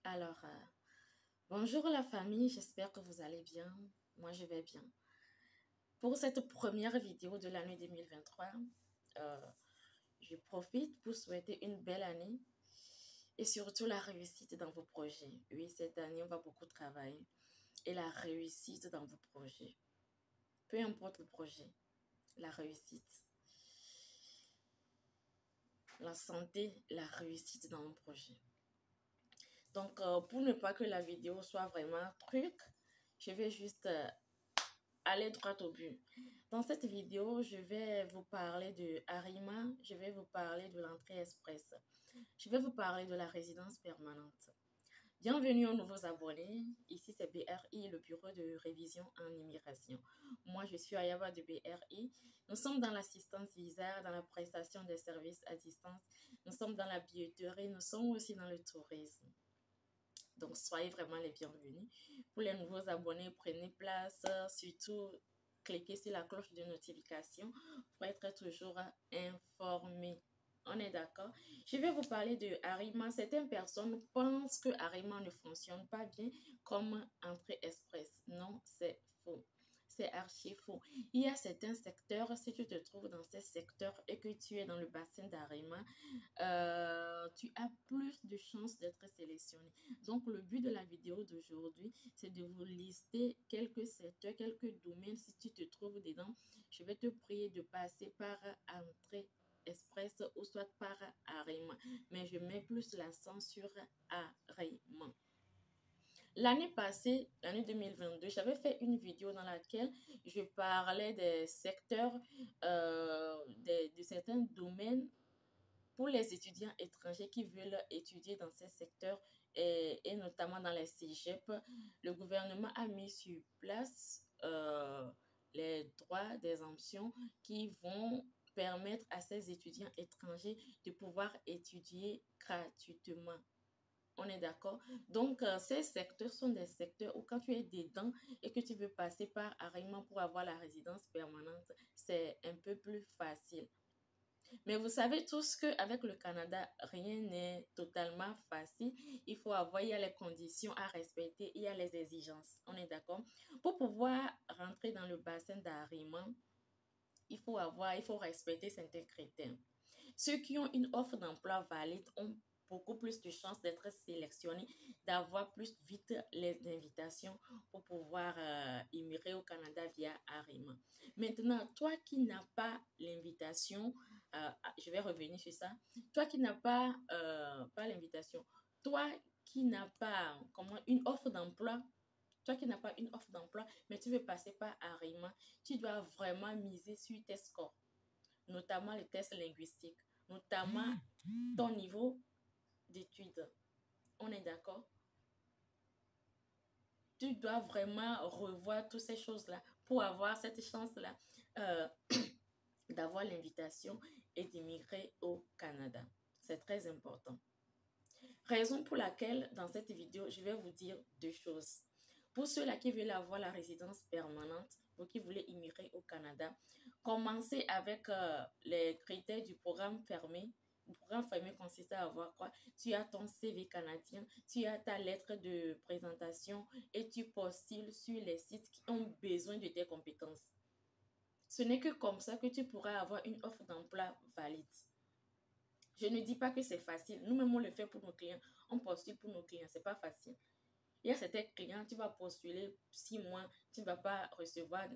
Alors, bonjour la famille, j'espère que vous allez bien. Moi, je vais bien. Pour cette première vidéo de l'année 2023, euh, je profite pour souhaiter une belle année et surtout la réussite dans vos projets. Oui, cette année, on va beaucoup travailler et la réussite dans vos projets. Peu importe le projet, la réussite. La santé, la réussite dans mon projet. Donc, pour ne pas que la vidéo soit vraiment truc, je vais juste aller droit au but. Dans cette vidéo, je vais vous parler de Arima, je vais vous parler de l'entrée express, je vais vous parler de la résidence permanente. Bienvenue aux nouveaux abonnés, ici c'est BRI, le bureau de révision en immigration. Moi je suis Ayaba de BRI, nous sommes dans l'assistance visa, dans la prestation des services à distance, nous sommes dans la billetterie, nous sommes aussi dans le tourisme. Donc, soyez vraiment les bienvenus. Pour les nouveaux abonnés, prenez place. Surtout, cliquez sur la cloche de notification pour être toujours informé. On est d'accord? Je vais vous parler de Arima. Certaines personnes pensent que Arima ne fonctionne pas bien comme entrée express. Non, c'est faux. C'est archi faux. Il y a certains secteurs, si tu te trouves dans ces secteurs et que tu es dans le bassin d'Arima, tu as plus de chances d'être sélectionné. Donc, le but de la vidéo d'aujourd'hui, c'est de vous lister quelques secteurs, quelques domaines. Si tu te trouves dedans, je vais te prier de passer par entrée express ou soit par Arima. Mais je mets plus l'accent sur Arima. L'année passée, l'année 2022, j'avais fait une vidéo dans laquelle je parlais des secteurs, de certains domaines pour les étudiants étrangers qui veulent étudier dans ces secteurs et notamment dans les cégep. Le gouvernement a mis sur place les droits d'exemption qui vont permettre à ces étudiants étrangers de pouvoir étudier gratuitement. On est d'accord? Donc, ces secteurs sont des secteurs où quand tu es dedans et que tu veux passer par Arima pour avoir la résidence permanente, c'est un peu plus facile. Mais vous savez tous qu'avec le Canada, rien n'est totalement facile. Il y a les conditions à respecter, il y a les exigences. On est d'accord? Pour pouvoir rentrer dans le bassin d'Arima, il faut respecter certains critères. Ceux qui ont une offre d'emploi valide ont beaucoup plus de chances d'être sélectionnés, d'avoir plus vite les invitations pour pouvoir immigrer au Canada via Arima. Maintenant, toi qui n'as pas l'invitation, je vais revenir sur ça, toi qui n'as pas l'invitation, toi qui n'as pas une offre d'emploi, toi qui n'as pas une offre d'emploi, mais tu veux passer par Arima, tu dois vraiment miser sur tes scores, notamment les tests linguistiques, notamment ton niveau d'études. On est d'accord? Tu dois vraiment revoir toutes ces choses-là pour avoir cette chance-là euh, d'avoir l'invitation et d'immigrer au Canada. C'est très important. Raison pour laquelle, dans cette vidéo, je vais vous dire deux choses. Pour ceux-là qui veulent avoir la résidence permanente ou qui voulaient immigrer au Canada, commencez avec les critères du programme fermé. Le programme fermé consiste à avoir quoi? Tu as ton CV canadien, tu as ta lettre de présentation et tu postules sur les sites qui ont besoin de tes compétences. Ce n'est que comme ça que tu pourras avoir une offre d'emploi valide. Je ne dis pas que c'est facile. Nous-mêmes, on le fait pour nos clients. On postule pour nos clients. Ce n'est pas facile. Il y a certains clients, tu vas postuler 6 mois, tu ne vas pas recevoir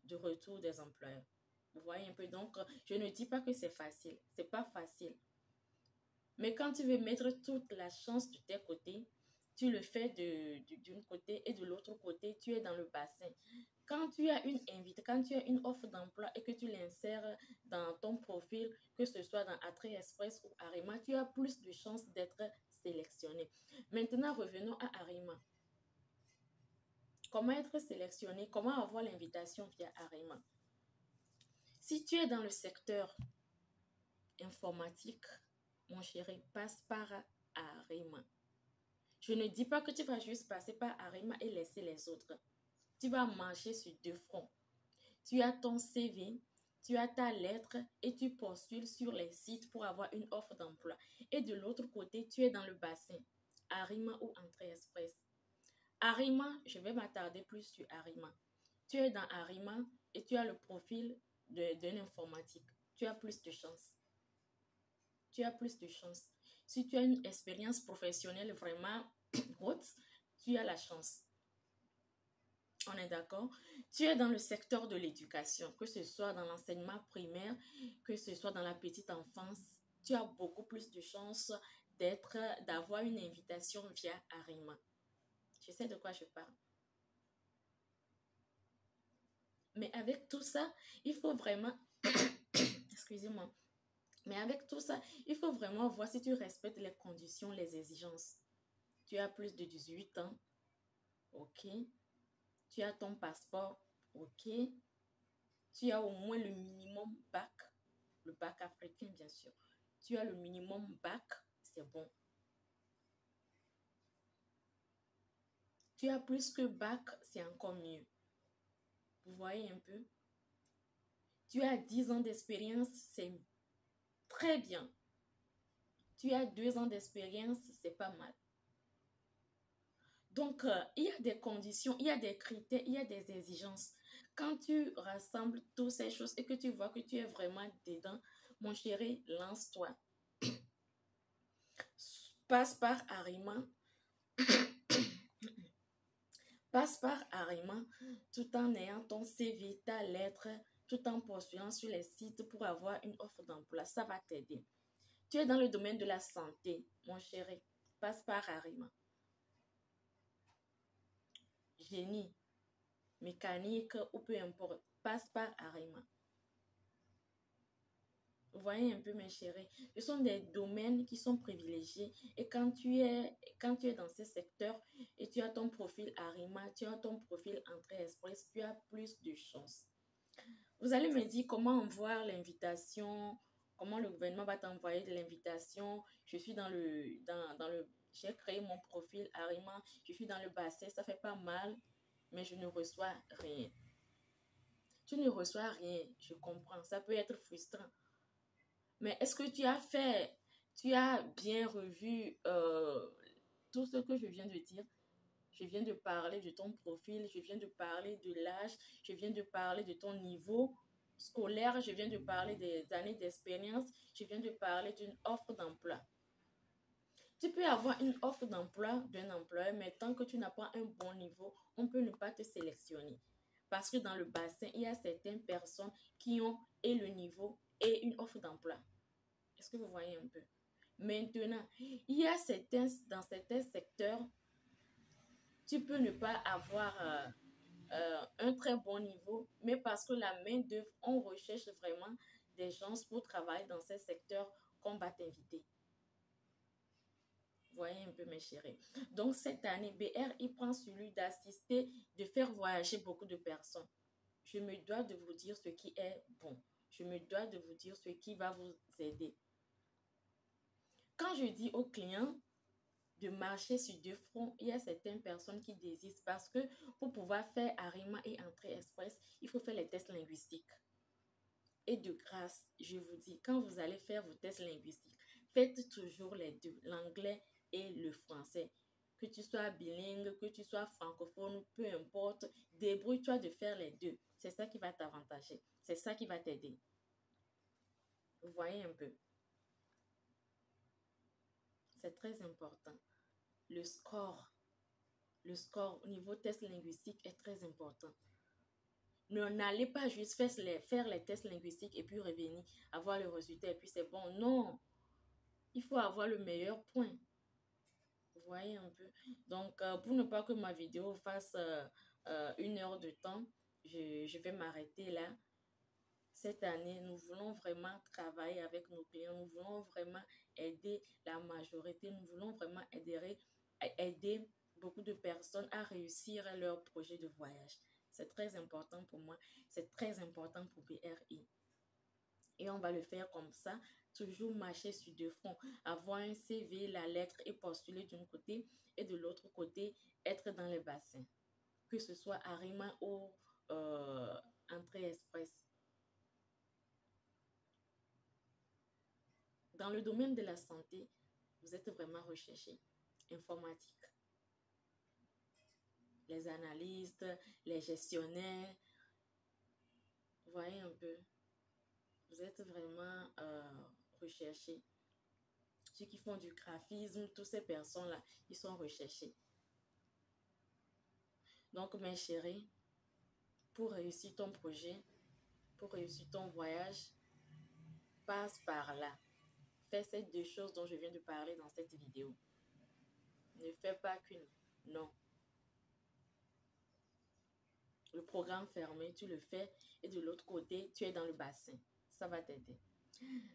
de retour des employeurs. Vous voyez un peu? Donc, je ne dis pas que c'est facile. Ce n'est pas facile. Mais quand tu veux mettre toute la chance de tes côtés, tu le fais d'un côté et de l'autre côté, tu es dans le bassin. Quand tu as une offre d'emploi et que tu l'insères dans ton profil, que ce soit dans Attrait Express ou Arima, tu as plus de chances d'être sélectionné. Maintenant, revenons à Arima. Comment être sélectionné? Comment avoir l'invitation via Arima? Si tu es dans le secteur informatique, mon chéri, passe par Arima. Je ne dis pas que tu vas juste passer par Arima et laisser les autres. Tu vas marcher sur deux fronts. Tu as ton CV, tu as ta lettre et tu postules sur les sites pour avoir une offre d'emploi. Et de l'autre côté, tu es dans le bassin. Arima ou Entrée Express. Arima, je vais m'attarder plus sur Arima. Tu es dans Arima et tu as le profil d'un informatique. Tu as plus de chance. Tu as plus de chance. Si tu as une expérience professionnelle vraiment haute, tu as la chance. On est d'accord? Tu es dans le secteur de l'éducation, que ce soit dans l'enseignement primaire, que ce soit dans la petite enfance. Tu as beaucoup plus de chances d'avoir une invitation via Arima. Je sais de quoi je parle. Mais avec tout ça, il faut vraiment... Excusez-moi. Mais avec tout ça, il faut vraiment voir si tu respectes les conditions, les exigences. Tu as plus de 18 ans. OK. Tu as ton passeport. OK. Tu as au moins le minimum bac. Le bac africain, bien sûr. Tu as le minimum bac. C'est bon. Tu as plus que bac, c'est encore mieux. Vous voyez un peu? Tu as 10 ans d'expérience, c'est très bien. Tu as 2 ans d'expérience, c'est pas mal. Donc, il y a des conditions, il y a des critères, il y a des exigences. Quand tu rassembles toutes ces choses et que tu vois que tu es vraiment dedans, mon chéri, lance-toi. Passe par Arima. Passe par Arima tout en ayant ton CV, ta lettre, tout en postulant sur les sites pour avoir une offre d'emploi. Ça va t'aider. Tu es dans le domaine de la santé, mon chéri. Passe par Arima. Génie, mécanique ou peu importe. Passe par Arima. Vous voyez un peu, mes chéris, ce sont des domaines qui sont privilégiés. Et quand tu es dans ces secteurs et tu as ton profil Arima, tu as ton profil Entrée Express, tu as plus de chances. Vous allez me dire comment envoyer l'invitation, comment le gouvernement va t'envoyer de l'invitation. Je suis j'ai créé mon profil Arima, je suis dans le bassin, ça fait pas mal, mais je ne reçois rien. Tu ne reçois rien, je comprends, ça peut être frustrant. Mais est-ce que tu as bien revu tout ce que je viens de dire? Je viens de parler de ton profil, je viens de parler de l'âge, je viens de parler de ton niveau scolaire, je viens de parler des années d'expérience, je viens de parler d'une offre d'emploi. Tu peux avoir une offre d'emploi d'un employeur, mais tant que tu n'as pas un bon niveau, on peut ne pas te sélectionner. Parce que dans le bassin, il y a certaines personnes qui ont et le niveau et une offre d'emploi. Est-ce que vous voyez un peu? Maintenant, il y a dans certains secteurs, tu peux ne pas avoir un très bon niveau, mais parce que la main-d'œuvre, on recherche vraiment des gens pour travailler dans ces secteurs qu'on va t'inviter. Vous voyez un peu, mes chéris. Donc, cette année, BRI prend celui d'assister, de faire voyager beaucoup de personnes. Je me dois de vous dire ce qui est bon. Je me dois de vous dire ce qui va vous aider. Quand je dis aux clients de marcher sur 2 fronts, il y a certaines personnes qui désistent parce que pour pouvoir faire Arima et Entrée Express, il faut faire les tests linguistiques. Et de grâce, je vous dis, quand vous allez faire vos tests linguistiques, faites toujours les deux, l'anglais et le français. Que tu sois bilingue, que tu sois francophone, peu importe, débrouille-toi de faire les deux. C'est ça qui va t'avantager. C'est ça qui va t'aider. Vous voyez un peu? C'est très important. Le score au niveau test linguistique est très important. N'allez pas juste faire les tests linguistiques et puis revenir, avoir le résultat et puis c'est bon. Non, il faut avoir le meilleur point. Vous voyez un peu. Donc, pour ne pas que ma vidéo fasse 1 heure de temps, je vais m'arrêter là. Cette année, nous voulons vraiment travailler avec nos clients. Nous voulons vraiment aider la majorité. Nous voulons vraiment aider beaucoup de personnes à réussir leur projet de voyage. C'est très important pour moi. C'est très important pour BRI. Et on va le faire comme ça. Toujours marcher sur 2 fronts. Avoir un CV, la lettre et postuler d'un côté. Et de l'autre côté, être dans le bassin. Que ce soit Arima ou Entrée Express. Dans le domaine de la santé, vous êtes vraiment recherché. informatique. Les analystes, les gestionnaires, vous voyez un peu, vous êtes vraiment recherchés. Ceux qui font du graphisme, toutes ces personnes-là, ils sont recherchés. Donc, mes chéris, pour réussir ton projet, pour réussir ton voyage, passe par là. Fais ces deux choses dont je viens de parler dans cette vidéo. Ne fais pas qu'une. Non. Le programme fermé, tu le fais et de l'autre côté, tu es dans le bassin. Ça va t'aider.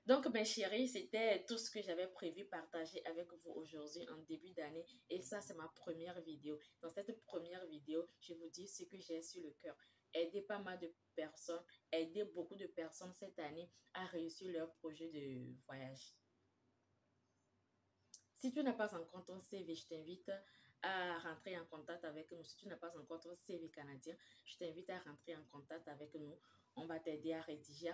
Donc, mes chéris, c'était tout ce que j'avais prévu partager avec vous aujourd'hui en début d'année. Et ça, c'est ma première vidéo. Dans cette première vidéo, je vous dis ce que j'ai sur le cœur. Aider pas mal de personnes, aider beaucoup de personnes cette année à réussir leur projet de voyage. Si tu n'as pas encore ton CV, je t'invite à rentrer en contact avec nous. Si tu n'as pas encore ton CV canadien, je t'invite à rentrer en contact avec nous. On va t'aider à rédiger,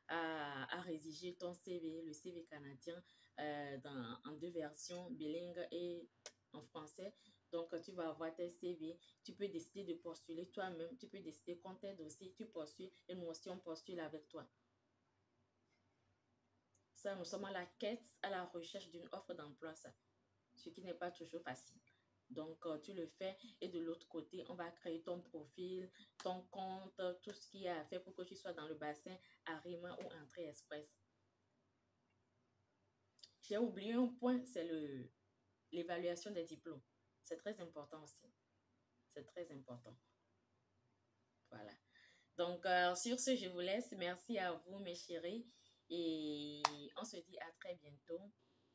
à rédiger ton CV, le CV canadien, en deux versions, bilingue et en français. Donc, tu vas avoir tes CV. Tu peux décider de postuler toi-même. Tu peux décider qu'on t'aide aussi. Tu postules et nous aussi, on postule avec toi. Ça, nous sommes à la quête, à la recherche d'une offre d'emploi, ça. Ce qui n'est pas toujours facile. Donc, tu le fais et de l'autre côté, on va créer ton profil, ton compte, tout ce qu'il y a à faire pour que tu sois dans le bassin Arrima ou Entrée Express. J'ai oublié un point, c'est l'évaluation des diplômes. C'est très important aussi. C'est très important. Voilà. Donc, sur ce, je vous laisse. Merci à vous, mes chéris. Et on se dit à très bientôt.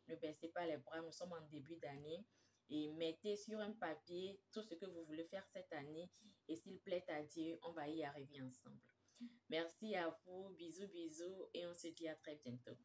Ne baissez pas les bras, nous sommes en début d'année. Et mettez sur un papier tout ce que vous voulez faire cette année. Et s'il plaît à Dieu, on va y arriver ensemble. Merci à vous. Bisous, bisous. Et on se dit à très bientôt.